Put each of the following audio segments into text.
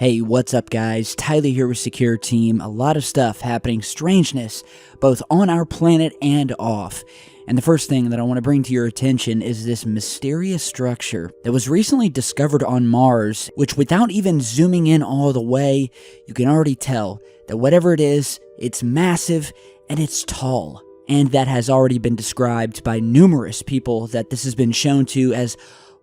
Hey, what's up guys? Tyler here with Secure Team. A lot of stuff happening, strangeness, both on our planet and off. And the first thing that I want to bring to your attention is this mysterious structure that was recently discovered on Mars, which without even zooming in all the way, you can already tell that whatever it is, it's massive and it's tall. And that has already been described by numerous people that this has been shown to as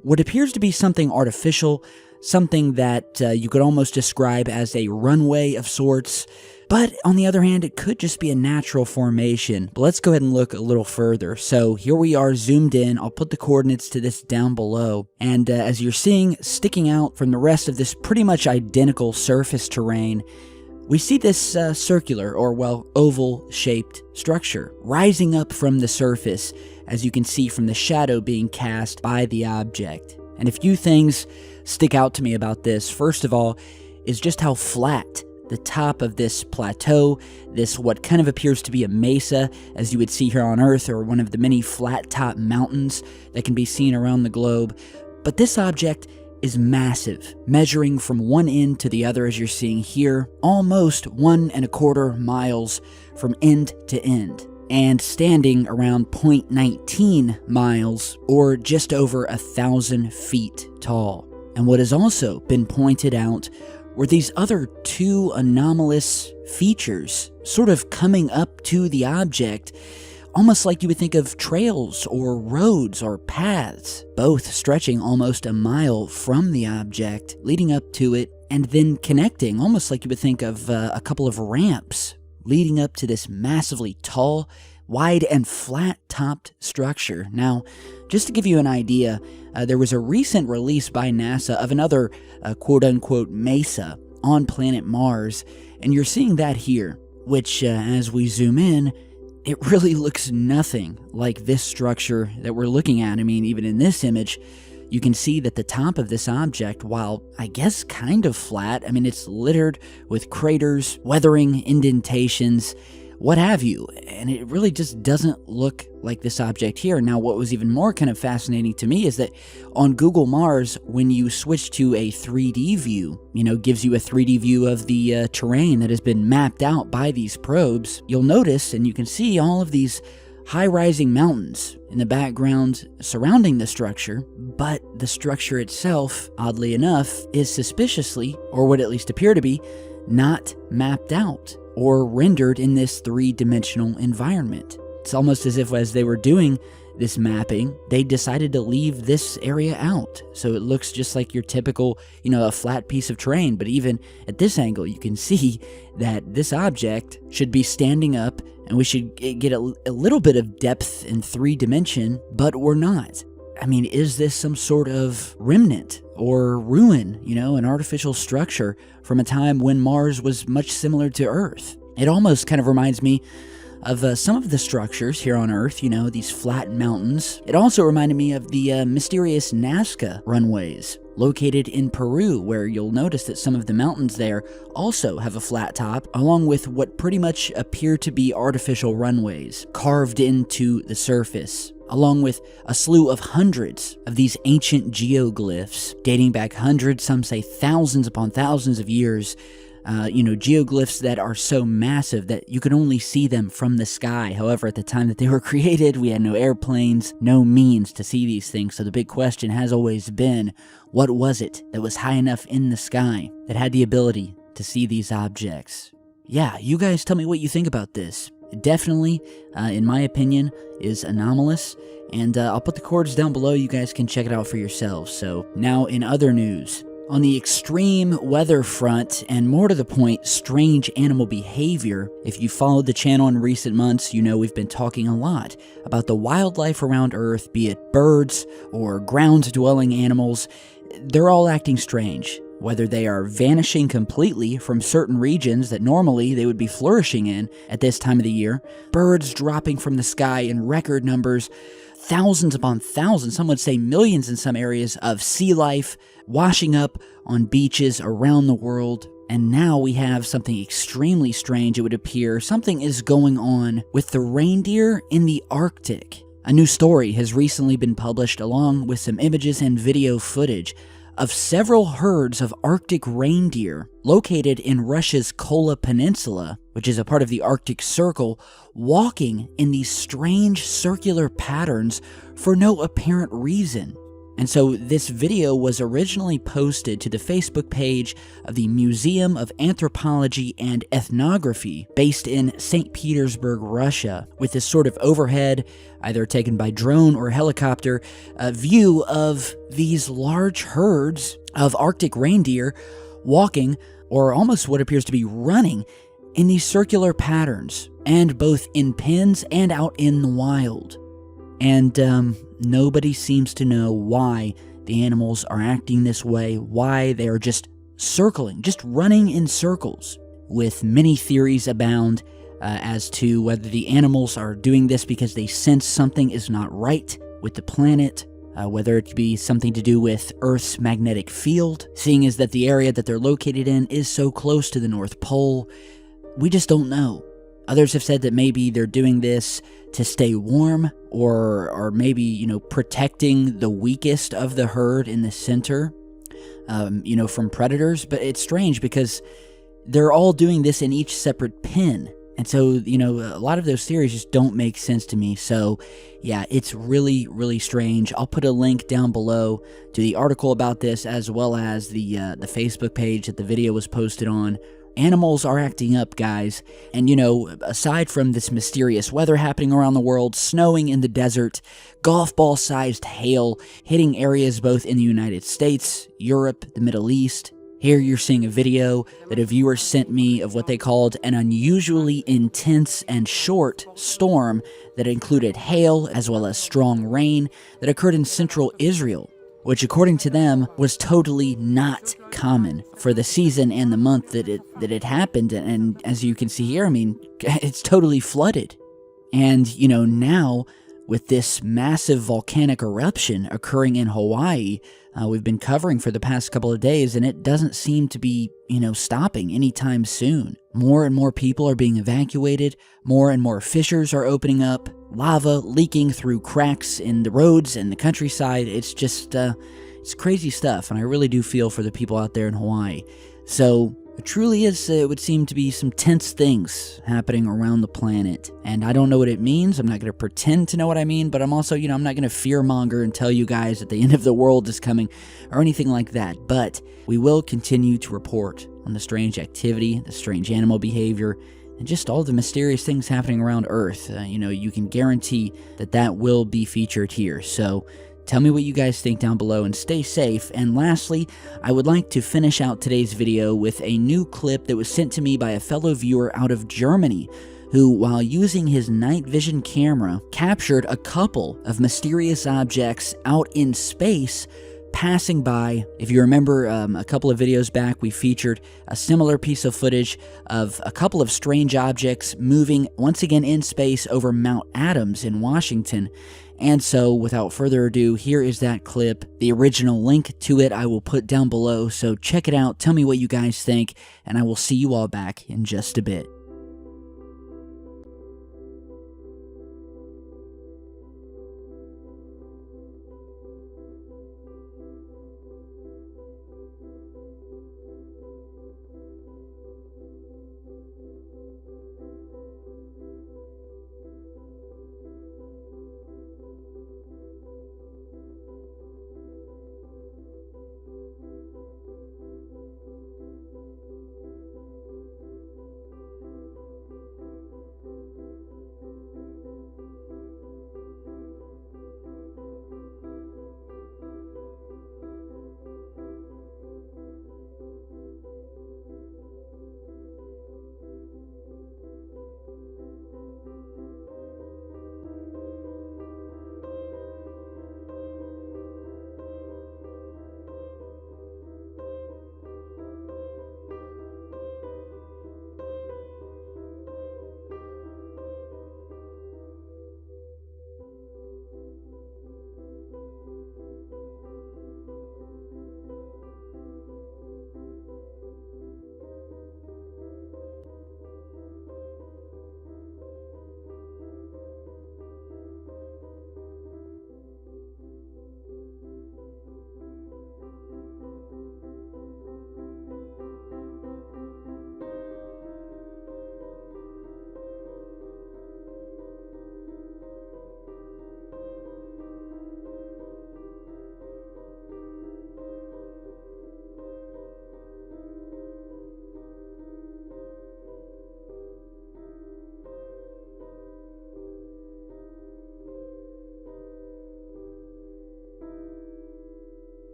what appears to be something artificial, something that you could almost describe as a runway of sorts. But on the other hand, it could just be a natural formation. But let's go ahead and look a little further. So here we are zoomed in. I'll put the coordinates to this down below. And as you're seeing, sticking out from the rest of this pretty much identical surface terrain, we see this circular, or well, oval-shaped structure rising up from the surface, as you can see from the shadow being cast by the object. And a few things stick out to me about this. First of all, is just how flat the top of this plateau, this what kind of appears to be a mesa, as you would see here on Earth, or one of the many flat-top mountains that can be seen around the globe. But this object is massive, measuring from one end to the other, as you're seeing here, almost 1¼ miles from end to end, and standing around 0.19 miles, or just over 1,000 feet tall. And what has also been pointed out were these other two anomalous features sort of coming up to the object, almost like you would think of trails or roads or paths, both stretching almost a mile from the object, leading up to it, and then connecting, almost like you would think of a couple of ramps leading up to this massively tall, wide and flat-topped structure. Now, just to give you an idea, there was a recent release by NASA of another quote-unquote mesa on planet Mars, and you're seeing that here, which, as we zoom in, it really looks nothing like this structure that we're looking at. I mean, even in this image, you can see that the top of this object, while I guess kind of flat, I mean, it's littered with craters, weathering, indentations, what have you, and it really just doesn't look like this object here. Now, what was even more kind of fascinating to me is that on Google Mars, when you switch to a 3D view, gives you a 3D view of the terrain that has been mapped out by these probes, you'll notice, and you can see all of these high-rising mountains in the background surrounding the structure, but the structure itself, oddly enough, is suspiciously, or would at least appear to be, not mapped out or rendered in this three-dimensional environment. It's almost as if as they were doing this mapping, they decided to leave this area out. So it looks just like your typical, a flat piece of terrain. But even at this angle, you can see that this object should be standing up and we should get a little bit of depth in 3D, but we're not. I mean, is this some sort of remnant or ruin, an artificial structure from a time when Mars was much similar to Earth? It almost kind of reminds me of some of the structures here on Earth, these flat mountains. It also reminded me of the mysterious Nazca runways located in Peru, where you'll notice that some of the mountains there also have a flat top, along with what pretty much appear to be artificial runways carved into the surface, along with a slew of hundreds of these ancient geoglyphs dating back hundreds, some say thousands upon thousands of years. Geoglyphs that are so massive that you can only see them from the sky. However, at the time that they were created, we had no airplanes, no means to see these things. So the big question has always been, what was it that was high enough in the sky that had the ability to see these objects? Yeah, you guys tell me what you think about this. It definitely, in my opinion, is anomalous. And I'll put the coords down below. You guys can check it out for yourselves. So now in other news, on the extreme weather front, and more to the point, strange animal behavior, if you followed the channel in recent months, we've been talking a lot about the wildlife around Earth, be it birds or ground-dwelling animals. They're all acting strange, whether they are vanishing completely from certain regions that normally they would be flourishing in at this time of the year, birds dropping from the sky in record numbers, thousands upon thousands, some would say millions in some areas, of sea life washing up on beaches around the world. And now we have something extremely strange, it would appear. Something is going on with the reindeer in the Arctic. A new story has recently been published along with some images and video footage of several herds of Arctic reindeer located in Russia's Kola Peninsula, which is a part of the Arctic Circle, walking in these strange circular patterns for no apparent reason. And so this video was originally posted to the Facebook page of the Museum of Anthropology and Ethnography based in St. Petersburg, Russia, with this sort of overhead, either taken by drone or helicopter, view of these large herds of Arctic reindeer walking, or almost what appears to be running, in these circular patterns, and both in pens and out in the wild. And nobody seems to know why the animals are acting this way, why they are just circling, just running in circles, with many theories abound as to whether the animals are doing this because they sense something is not right with the planet, whether it be something to do with Earth's magnetic field, seeing as that the area that they're located in is so close to the North Pole. We just don't know. Others have said that maybe they're doing this to stay warm, or maybe, protecting the weakest of the herd in the center, from predators. But it's strange because they're all doing this in each separate pen. And so, a lot of those theories just don't make sense to me. So, yeah, it's really, really strange. I'll put a link down below to the article about this, as well as the Facebook page that the video was posted on. Animals are acting up, guys. And, aside from this mysterious weather happening around the world, snowing in the desert, golf ball-sized hail hitting areas both in the United States, Europe, the Middle East. Here you're seeing a video that a viewer sent me of what they called an unusually intense and short storm that included hail as well as strong rain that occurred in central Israel, which according to them was totally not common for the season and the month that it happened. And as you can see here, it's totally flooded. And, now with this massive volcanic eruption occurring in Hawaii, we've been covering for the past couple of days, and it doesn't seem to be, stopping anytime soon. More and more people are being evacuated, more and more fissures are opening up, lava leaking through cracks in the roads and the countryside. It's just, it's crazy stuff, and I really do feel for the people out there in Hawaii. So, it truly is, it would seem to be some tense things happening around the planet. And I don't know what it means. I'm not going to pretend to know what I mean, but I'm also, I'm not going to fearmonger and tell you guys that the end of the world is coming or anything like that. But we will continue to report on the strange activity, the strange animal behavior, and just all the mysterious things happening around Earth. You can guarantee that will be featured here. So, tell me what you guys think down below and stay safe. And lastly, I would like to finish out today's video with a new clip that was sent to me by a fellow viewer out of Germany, who, while using his night vision camera, captured a couple of mysterious objects out in space passing by. If you remember, a couple of videos back, we featured a similar piece of footage of a couple of strange objects moving once again in space over Mount Adams in Washington. And so, without further ado, here is that clip. The original link to it I will put down below, so check it out, tell me what you guys think, and I will see you all back in just a bit.